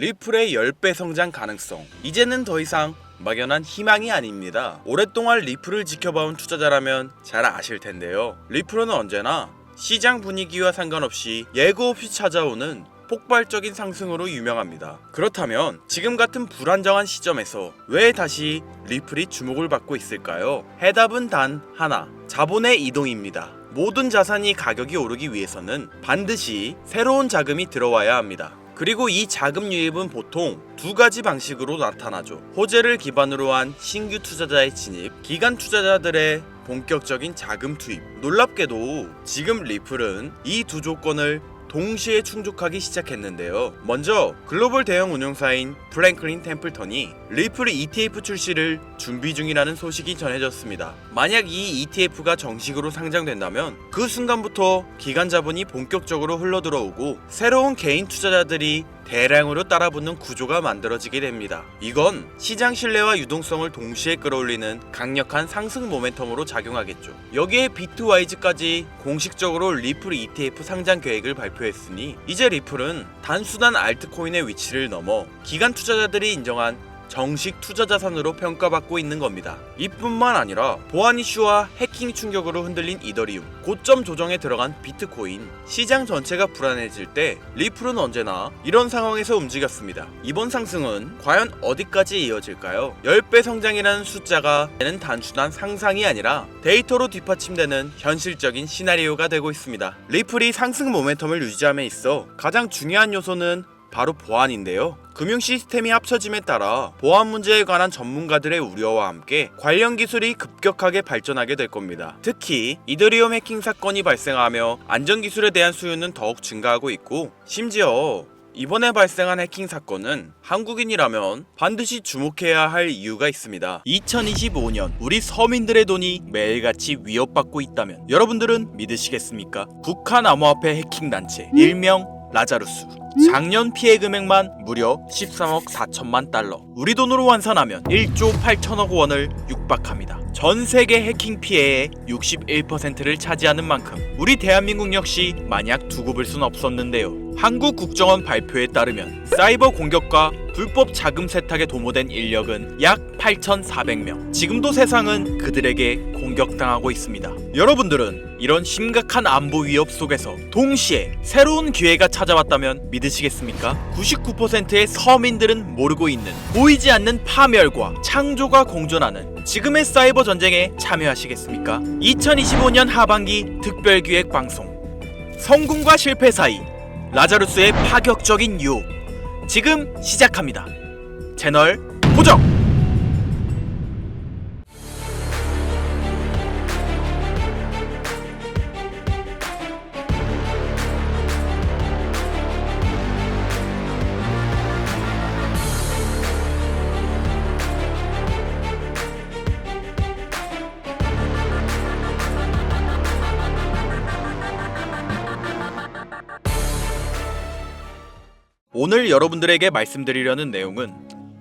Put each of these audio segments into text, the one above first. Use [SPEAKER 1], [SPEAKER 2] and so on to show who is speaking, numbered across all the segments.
[SPEAKER 1] 리플의 10배 성장 가능성. 이제는 더 이상 막연한 희망이 아닙니다. 오랫동안 리플을 지켜봐온 투자자라면 잘 아실 텐데요. 리플은 언제나 시장 분위기와 상관없이 예고 없이 찾아오는 폭발적인 상승으로 유명합니다. 그렇다면 지금 같은 불안정한 시점에서 왜 다시 리플이 주목을 받고 있을까요? 해답은 단 하나, 자본의 이동입니다. 모든 자산이 가격이 오르기 위해서는 반드시 새로운 자금이 들어와야 합니다. 그리고 이 자금 유입은 보통 두 가지 방식으로 나타나죠. 호재를 기반으로 한 신규 투자자의 진입, 기관 투자자들의 본격적인 자금 투입. 놀랍게도 지금 리플은 이 두 조건을 동시에 충족하기 시작했는데요. 먼저 글로벌 대형 운용사인 프랭클린 템플턴이 리플 ETF 출시를 준비 중이라는 소식이 전해졌습니다. 만약 이 ETF가 정식으로 상장된다면 그 순간부터 기관 자본이 본격적으로 흘러들어오고 새로운 개인 투자자들이 대량으로 따라붙는 구조가 만들어지게 됩니다. 이건 시장 신뢰와 유동성을 동시에 끌어올리는 강력한 상승 모멘텀으로 작용하겠죠. 여기에 비트와이즈까지 공식적으로 리플 ETF 상장 계획을 발표했으니 이제 리플은 단순한 알트코인의 위치를 넘어 기관 투자자들이 인정한 정식 투자 자산으로 평가받고 있는 겁니다. 이뿐만 아니라 보안 이슈와 해킹 충격으로 흔들린 이더리움, 고점 조정에 들어간 비트코인, 시장 전체가 불안해질 때 리플은 언제나 이런 상황에서 움직였습니다. 이번 상승은 과연 어디까지 이어질까요? 10배 성장이라는 숫자가 는 단순한 상상이 아니라 데이터로 뒷받침되는 현실적인 시나리오가 되고 있습니다. 리플이 상승 모멘텀을 유지함에 있어 가장 중요한 요소는 바로 보안인데요. 금융 시스템이 합쳐짐에 따라 보안 문제에 관한 전문가들의 우려와 함께 관련 기술이 급격하게 발전하게 될 겁니다. 특히 이더리움 해킹 사건이 발생하며 안전 기술에 대한 수요는 더욱 증가하고 있고, 심지어 이번에 발생한 해킹 사건은 한국인이라면 반드시 주목해야 할 이유가 있습니다. 2025년 우리 서민들의 돈이 매일같이 위협받고 있다면 여러분들은 믿으시겠습니까? 북한 암호화폐 해킹 단체 일명 라자루스, 작년 피해 금액만 무려 13억 4천만 달러, 우리 돈으로 환산하면 1조 8천억 원을 육박합니다. 전 세계 해킹 피해의 61%를 차지하는 만큼 우리 대한민국 역시 마냥 두고 볼 순 없었는데요. 한국 국정원 발표에 따르면 사이버 공격과 불법 자금 세탁에 도모된 인력은 약 8,400명. 지금도 세상은 그들에게 공격당하고 있습니다. 여러분들은 이런 심각한 안보 위협 속에서 동시에 새로운 기회가 찾아왔다면 믿으시겠습니까? 99%의 서민들은 모르고 있는, 보이지 않는 파멸과 창조가 공존하는 지금의 사이버 전쟁에 참여하시겠습니까? 2025년 하반기 특별기획 방송, 성공과 실패 사이 라자루스의 파격적인 유혹, 지금 시작합니다. 채널 고정! 오늘 여러분들에게 말씀드리려는 내용은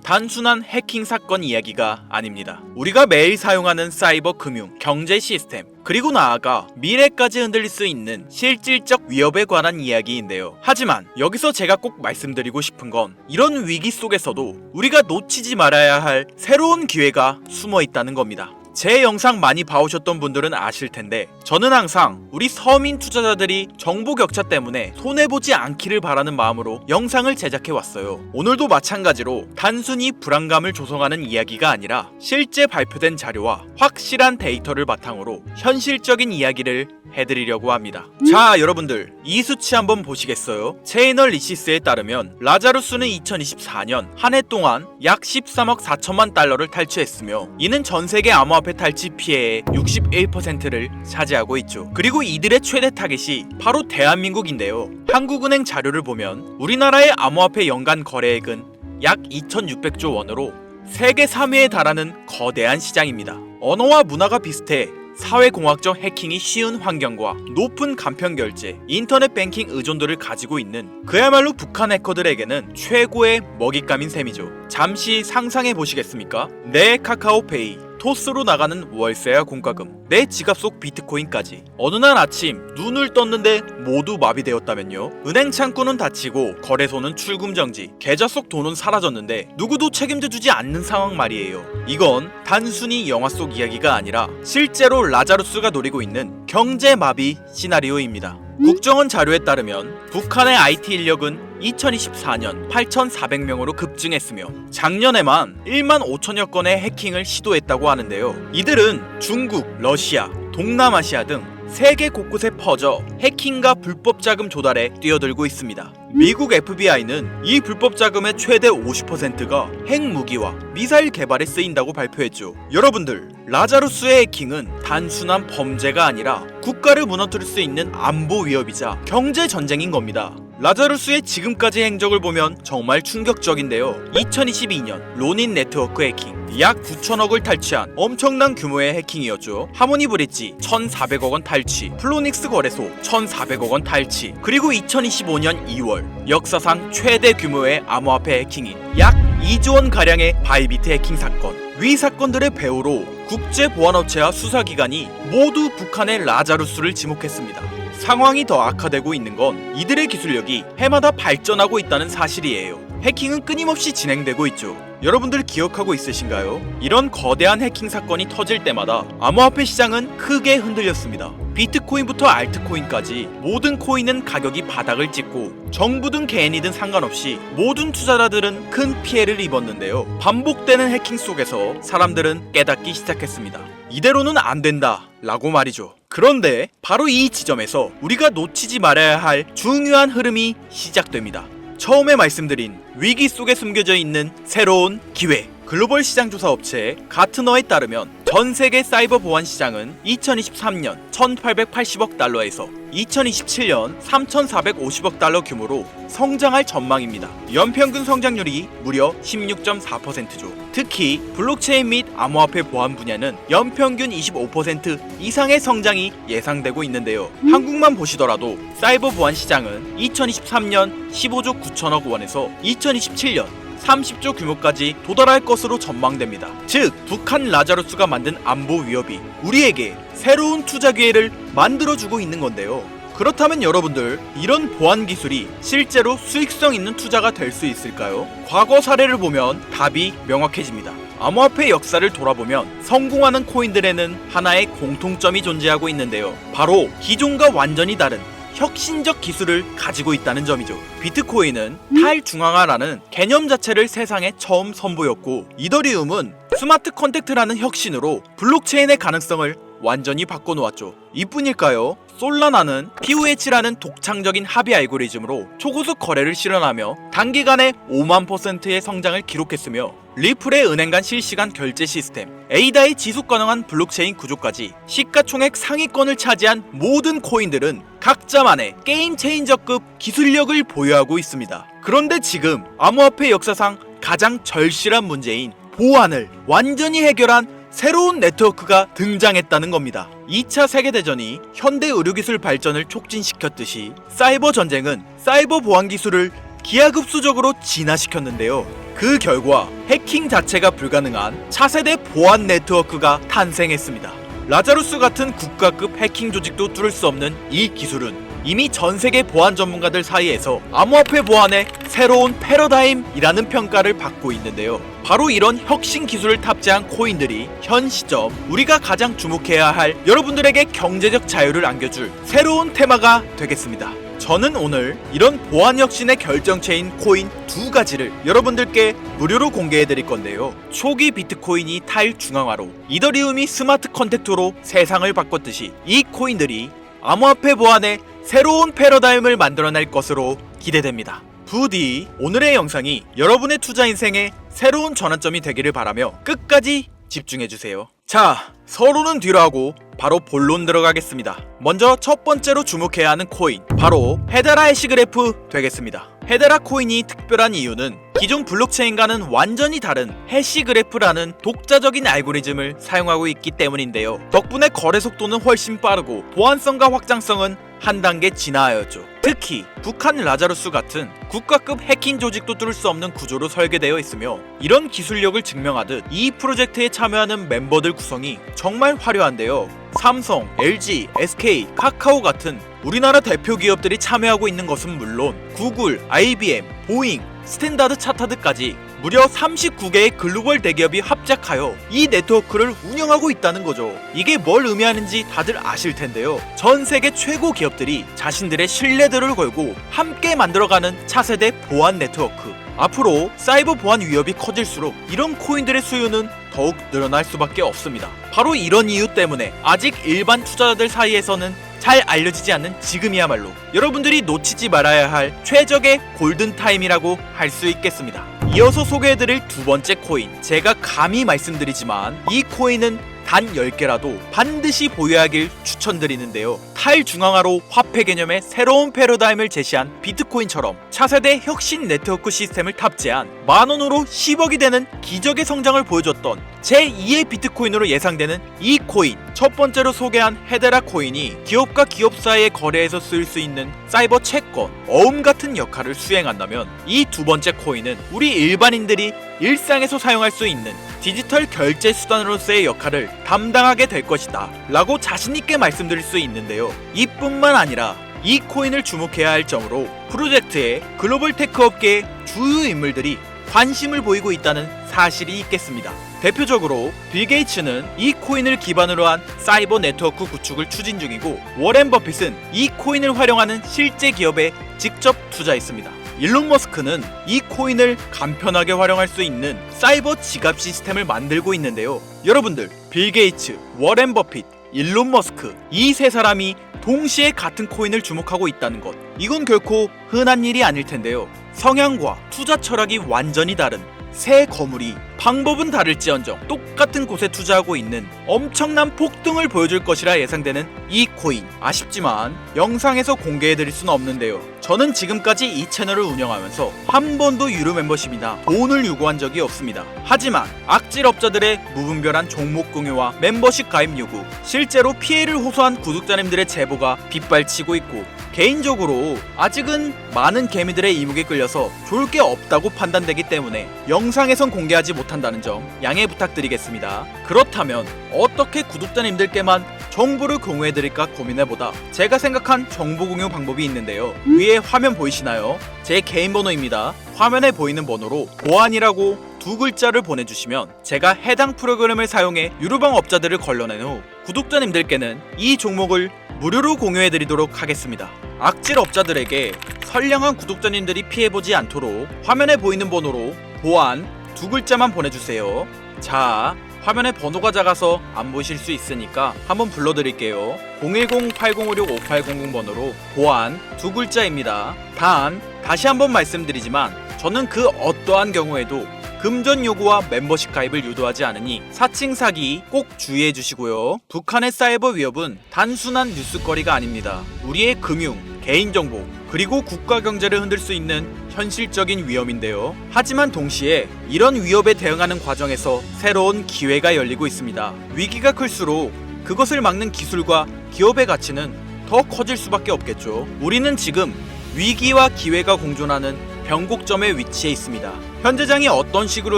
[SPEAKER 1] 단순한 해킹 사건 이야기가 아닙니다. 우리가 매일 사용하는 사이버 금융, 경제 시스템, 그리고 나아가 미래까지 흔들릴 수 있는 실질적 위협에 관한 이야기인데요. 하지만 여기서 제가 꼭 말씀드리고 싶은 건 이런 위기 속에서도 우리가 놓치지 말아야 할 새로운 기회가 숨어 있다는 겁니다. 제 영상 많이 봐오셨던 분들은 아실 텐데 저는 항상 우리 서민 투자자들이 정보 격차 때문에 손해보지 않기를 바라는 마음으로 영상을 제작해왔어요. 오늘도 마찬가지로 단순히 불안감을 조성하는 이야기가 아니라 실제 발표된 자료와 확실한 데이터를 바탕으로 현실적인 이야기를 해드리려고 합니다. 자, 여러분들 이 수치 한번 보시겠어요? 체이널리시스에 따르면 라자루스는 2024년 한 해 동안 약 13억 4천만 달러를 탈취했으며 이는 전세계 암호화폐 탈취 피해의 61%를 차지하고 있죠. 그리고 이들의 최대 타겟이 바로 대한민국인데요. 한국은행 자료를 보면 우리나라의 암호화폐 연간 거래액은 약 2,600조 원으로 세계 3위에 달하는 거대한 시장입니다. 언어와 문화가 비슷해 사회공학적 해킹이 쉬운 환경과 높은 간편 결제, 인터넷 뱅킹 의존도를 가지고 있는 그야말로 북한 해커들에게는 최고의 먹잇감인 셈이죠. 잠시 상상해 보시겠습니까? 내 카카오페이, 토스로 나가는 월세와 공과금, 내 지갑 속 비트코인까지. 어느 날 아침 눈을 떴는데 모두 마비되었다면요? 은행 창구는 닫히고 거래소는 출금 정지, 계좌 속 돈은 사라졌는데 누구도 책임져주지 않는 상황 말이에요. 이건 단순히 영화 속 이야기가 아니라 실제로 라자루스가 노리고 있는 경제 마비 시나리오입니다. 국정원 자료에 따르면 북한의 IT 인력은 2024년 8,400명으로 급증했으며 작년에만 1만 5천여 건의 해킹을 시도했다고 하는데요. 이들은 중국, 러시아, 동남아시아 등 세계 곳곳에 퍼져 해킹과 불법 자금 조달에 뛰어들고 있습니다. 미국 FBI는 이 불법 자금의 최대 50%가 핵무기와 미사일 개발에 쓰인다고 발표했죠. 여러분들, 라자루스의 해킹은 단순한 범죄가 아니라 국가를 무너뜨릴 수 있는 안보 위협이자 경제 전쟁인 겁니다. 라자루스의 지금까지 행적을 보면 정말 충격적인데요. 2022년 로닌 네트워크 해킹, 약 9천억을 탈취한 엄청난 규모의 해킹이었죠. 하모니 브릿지 1,400억 원 탈취, 플로닉스 거래소 1,400억 원 탈취, 그리고 2025년 2월 역사상 최대 규모의 암호화폐 해킹인 약 2조 원 가량의 바이비트 해킹 사건. 위 사건들의 배후로 국제보안업체와 수사기관이 모두 북한의 라자루스를 지목했습니다. 상황이 더 악화되고 있는 건 이들의 기술력이 해마다 발전하고 있다는 사실이에요. 해킹은 끊임없이 진행되고 있죠. 여러분들 기억하고 있으신가요? 이런 거대한 해킹 사건이 터질 때마다 암호화폐 시장은 크게 흔들렸습니다. 비트코인부터 알트코인까지 모든 코인은 가격이 바닥을 찍고 정부든 개인이든 상관없이 모든 투자자들은 큰 피해를 입었는데요. 반복되는 해킹 속에서 사람들은 깨닫기 시작했습니다. 이대로는 안 된다 라고 말이죠. 그런데 바로 이 지점에서 우리가 놓치지 말아야 할 중요한 흐름이 시작됩니다. 처음에 말씀드린 위기 속에 숨겨져 있는 새로운 기회. 글로벌 시장 조사 업체 가트너에 따르면 전 세계 사이버 보안 시장은 2023년 1,880억 달러에서 2027년 3,450억 달러 규모로 성장할 전망입니다. 연평균 성장률이 무려 16.4%죠. 특히 블록체인 및 암호화폐 보안 분야는 연평균 25% 이상의 성장이 예상되고 있는데요. 한국만 보시더라도 사이버 보안 시장은 2023년 15조 9천억 원에서 2027년 30조 규모까지 도달할 것으로 전망됩니다. 즉, 북한 라자루스가 만든 안보 위협이 우리에게 새로운 투자 기회를 만들어주고 있는 건데요. 그렇다면 여러분들, 이런 보안 기술이 실제로 수익성 있는 투자가 될 수 있을까요? 과거 사례를 보면 답이 명확해집니다. 암호화폐 역사를 돌아보면 성공하는 코인들에는 하나의 공통점이 존재하고 있는데요. 바로 기존과 완전히 다른 혁신적 기술을 가지고 있다는 점이죠. 비트코인은 탈중앙화라는 개념 자체를 세상에 처음 선보였고, 이더리움은 스마트 컨택트라는 혁신으로 블록체인의 가능성을 완전히 바꿔놓았죠. 이뿐일까요? 솔라나는 POH라는 독창적인 합의 알고리즘으로 초고속 거래를 실현하며 단기간에 5만%의 성장을 기록했으며, 리플의 은행 간 실시간 결제 시스템, 에이다의 지속 가능한 블록체인 구조까지 시가총액 상위권을 차지한 모든 코인들은 각자만의 게임 체인저급 기술력을 보유하고 있습니다. 그런데 지금 암호화폐 역사상 가장 절실한 문제인 보안을 완전히 해결한 새로운 네트워크가 등장했다는 겁니다. 2차 세계대전이 현대 의료기술 발전을 촉진시켰듯이 사이버 전쟁은 사이버 보안 기술을 기하급수적으로 진화시켰는데요. 그 결과 해킹 자체가 불가능한 차세대 보안 네트워크가 탄생했습니다. 라자루스 같은 국가급 해킹 조직도 뚫을 수 없는 이 기술은 이미 전 세계 보안 전문가들 사이에서 암호화폐 보안의 새로운 패러다임이라는 평가를 받고 있는데요. 바로 이런 혁신 기술을 탑재한 코인들이 현 시점 우리가 가장 주목해야 할 여러분들에게 경제적 자유를 안겨줄 새로운 테마가 되겠습니다. 저는 오늘 이런 보안 혁신의 결정체인 코인 두 가지를 여러분들께 무료로 공개해 드릴 건데요. 초기 비트코인이 탈중앙화로, 이더리움이 스마트 컨택트로 세상을 바꿨듯이 이 코인들이 암호화폐 보안의 새로운 패러다임을 만들어낼 것으로 기대됩니다. 부디 오늘의 영상이 여러분의 투자 인생에 새로운 전환점이 되기를 바라며 끝까지 집중해주세요. 자, 서로는 뒤로 하고 바로 본론 들어가겠습니다. 먼저 첫 번째로 주목해야 하는 코인, 바로 헤데라 해시그래프 되겠습니다. 헤데라 코인이 특별한 이유는 기존 블록체인과는 완전히 다른 해시그래프라는 독자적인 알고리즘을 사용하고 있기 때문인데요. 덕분에 거래 속도는 훨씬 빠르고 보안성과 확장성은
[SPEAKER 2] 한 단계 진화하였죠. 특히 북한 라자루스 같은 국가급 해킹 조직도 뚫을 수 없는 구조로 설계되어 있으며 이런 기술력을 증명하듯 이 프로젝트에 참여하는 멤버들 구성이 정말 화려한데요. 삼성, LG, SK, 카카오 같은 우리나라 대표 기업들이 참여하고 있는 것은 물론 구글, IBM, 보잉, 스탠다드 차타드까지 무려 39개의 글로벌 대기업이 합작하여 이 네트워크를 운영하고 있다는 거죠. 이게 뭘 의미하는지 다들 아실 텐데요. 전 세계 최고 기업들이 자신들의 신뢰도를 걸고 함께 만들어가는 차세대 보안 네트워크. 앞으로 사이버 보안 위협이 커질수록 이런 코인들의 수요는 더욱 늘어날 수밖에 없습니다. 바로 이런 이유 때문에 아직 일반 투자자들 사이에서는 잘 알려지지 않는 지금이야말로 여러분들이 놓치지 말아야 할 최적의 골든타임이라고 할 수 있겠습니다. 이어서 소개해드릴 두 번째 코인, 제가 감히 말씀드리지만 이 코인은 단 10개라도 반드시 보유하길 추천드리는데요. 탈중앙화로 화폐 개념의 새로운 패러다임을 제시한 비트코인처럼 차세대 혁신 네트워크 시스템을 탑재한 만원으로 10억이 되는 기적의 성장을 보여줬던 제2의 비트코인으로 예상되는 이 코인. 첫 번째로 소개한 헤데라 코인이 기업과 기업 사이의 거래에서 쓰일 수 있는 사이버 채권, 어음 같은 역할을 수행한다면 이 두 번째 코인은 우리 일반인들이 일상에서 사용할 수 있는 디지털 결제 수단으로서의 역할을 담당하게 될 것이다 라고 자신있게 말씀드릴 수 있는데요. 이뿐만 아니라 이 코인을 주목해야 할 점으로 프로젝트에 글로벌 테크 업계의 주요 인물들이 관심을 보이고 있다는 사실이 있겠습니다. 대표적으로 빌 게이츠는 이 코인을 기반으로 한 사이버 네트워크 구축을 추진 중이고, 워렌 버핏은 이 코인을 활용하는 실제 기업에 직접 투자했습니다. 일론 머스크는 이 코인을 간편하게 활용할 수 있는 사이버 지갑 시스템을 만들고 있는데요. 여러분들, 빌 게이츠, 워렌 버핏, 일론 머스크, 이 세 사람이 동시에 같은 코인을 주목하고 있다는 것, 이건 결코 흔한 일이 아닐 텐데요. 성향과 투자 철학이 완전히 다른 새 거물이 방법은 다를지언정 똑같은 곳에 투자하고 있는 엄청난 폭등을 보여줄 것이라 예상되는 이 코인. 아쉽지만 영상에서 공개해드릴 수는 없는데요. 저는 지금까지 이 채널을 운영하면서 한 번도 유료 멤버십이나 돈을 요구한 적이 없습니다. 하지만 악질업자들의 무분별한 종목 공유와 멤버십 가입 요구, 실제로 피해를 호소한 구독자님들의 제보가 빗발치고 있고, 개인적으로 아직은 많은 개미들의 이목에 끌려서 좋을 게 없다고 판단되기 때문에 영상에선 공개하지 못한다는 점 양해 부탁드리겠습니다. 그렇다면 어떻게 구독자님들께만 정보를 공유해드릴까 고민해보다 제가 생각한 정보 공유 방법이 있는데요. 위에 화면 보이시나요? 제 개인 번호입니다. 화면에 보이는 번호로 보안이라고 두 글자를 보내주시면 제가 해당 프로그램을 사용해 유료방 업자들을 걸러낸 후 구독자님들께는 이 종목을 무료로 공유해드리도록 하겠습니다. 악질 업자들에게 선량한 구독자님들이 피해보지 않도록 화면에 보이는 번호로 보안 두 글자만 보내주세요. 자, 화면에 번호가 작아서 안 보실 수 있으니까 한번 불러드릴게요. 010-8056-5800 번호로 보안 두 글자입니다. 단, 다시 한번 말씀드리지만 저는 그 어떠한 경우에도 금전 요구와 멤버십 가입을 유도하지 않으니 사칭 사기 꼭 주의해 주시고요. 북한의 사이버 위협은 단순한 뉴스거리가 아닙니다. 우리의 금융, 개인정보, 그리고 국가 경제를 흔들 수 있는 현실적인 위험인데요. 하지만 동시에 이런 위협에 대응하는 과정에서 새로운 기회가 열리고 있습니다. 위기가 클수록 그것을 막는 기술과 기업의 가치는 더 커질 수밖에 없겠죠. 우리는 지금 위기와 기회가 공존하는 변곡점에 위치해 있습니다. 현재장이 어떤 식으로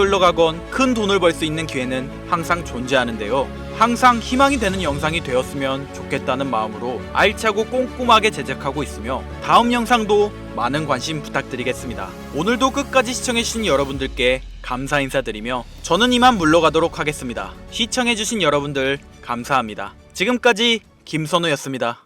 [SPEAKER 2] 흘러가건 큰 돈을 벌 수 있는 기회는 항상 존재하는데요. 항상 희망이 되는 영상이 되었으면 좋겠다는 마음으로 알차고 꼼꼼하게 제작하고 있으며 다음 영상도 많은 관심 부탁드리겠습니다. 오늘도 끝까지 시청해주신 여러분들께 감사 인사드리며 저는 이만 물러가도록 하겠습니다. 시청해주신 여러분들 감사합니다. 지금까지 김선우였습니다.